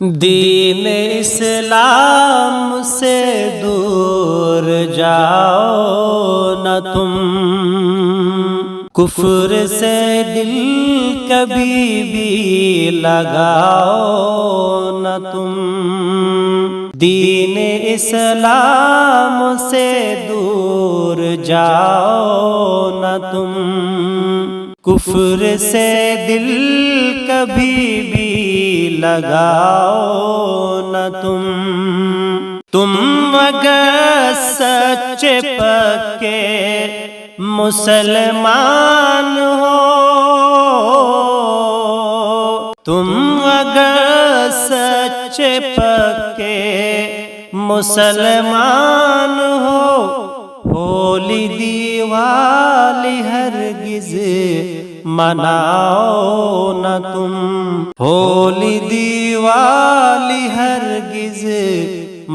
دین اسلام سے دور جاؤ نہ تم، کفر سے دل کبھی بھی لگاؤ نہ تم، دین اسلام سے دور جاؤ نہ تم، کفر سے دل کبھی بھی لگاؤ نہ تم اگر سچے پکے مسلمان ہو، تم اگر سچے پکے مسلمان ہو، ہولی دیوالی ہرگز مناؤ نہ تم، ہولی دیوالی ہرگز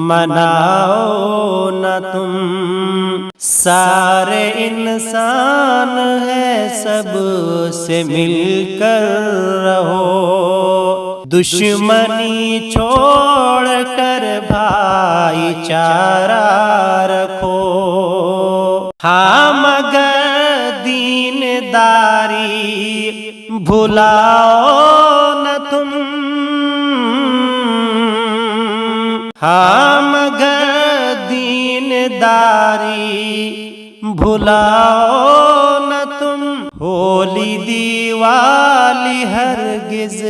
مناؤ نہ تم، سارے انسان ہے سب سے مل کر رہو، دشمنی چھوڑ کر بھائی چارہ رکھو، ہاں مگر دین داری بھلاؤ نہ تم، ہاں مگر دین داری بھلاؤ نہ تم، ہولی دیوالی ہرگز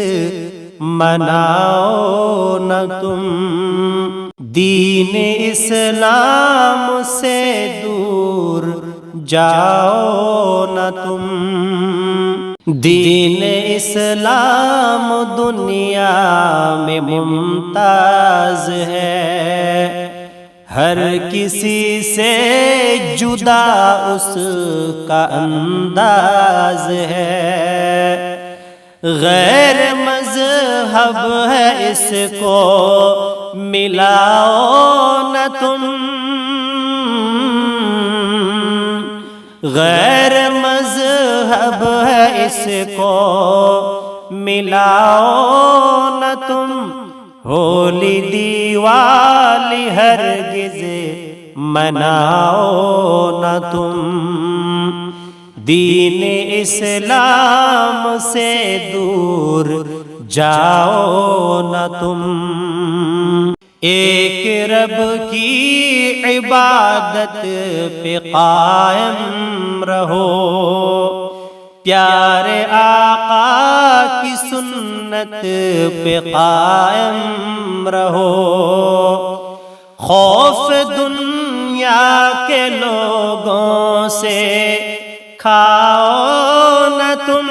مناؤ نہ تم، دین اسلام سے دور جاؤ نہ تم، دین اسلام دنیا میں ممتاز ہے، ہر کسی سے جدا اس کا انداز ہے، غیر مذہب ہے اس کو ملاؤ نہ تم، غیر مذہب ہے اس کو ملاؤ نہ تم، ہولی دیوالی ہرگز مناؤ نہ تم، دین اسلام سے دور جاؤ نہ تم، ایک رب کی عبادت پہ قائم رہو، پیارے آقا کی سنت پہ قائم رہو، خوف دنیا کے لوگوں سے کھاؤ نہ تم،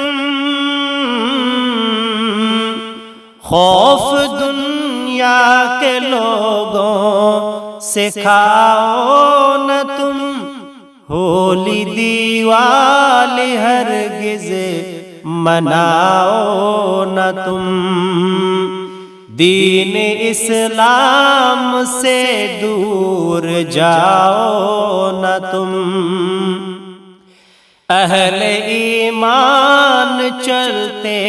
خوف دنیا کے لوگوں سے کھاؤ نہ تم، ہولی دیوالی ہرگز مناؤ نہ تم، دین اسلام سے دور جاؤ نہ تم، اہل ایمان چلتے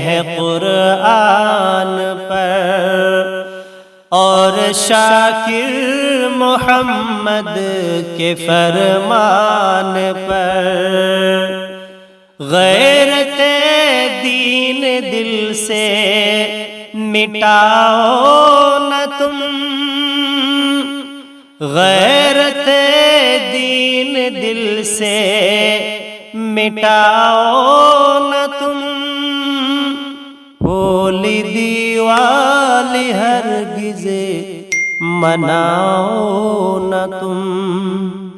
ہیں قرآن پر، اور شاکر محمد کے فرمان پر، غیرت دین دل سے مٹاؤ نہ تم، غیرت دین دل سے مٹاؤ نہ تم، ہولی دیوالی ہرگز مناؤ نہ تم۔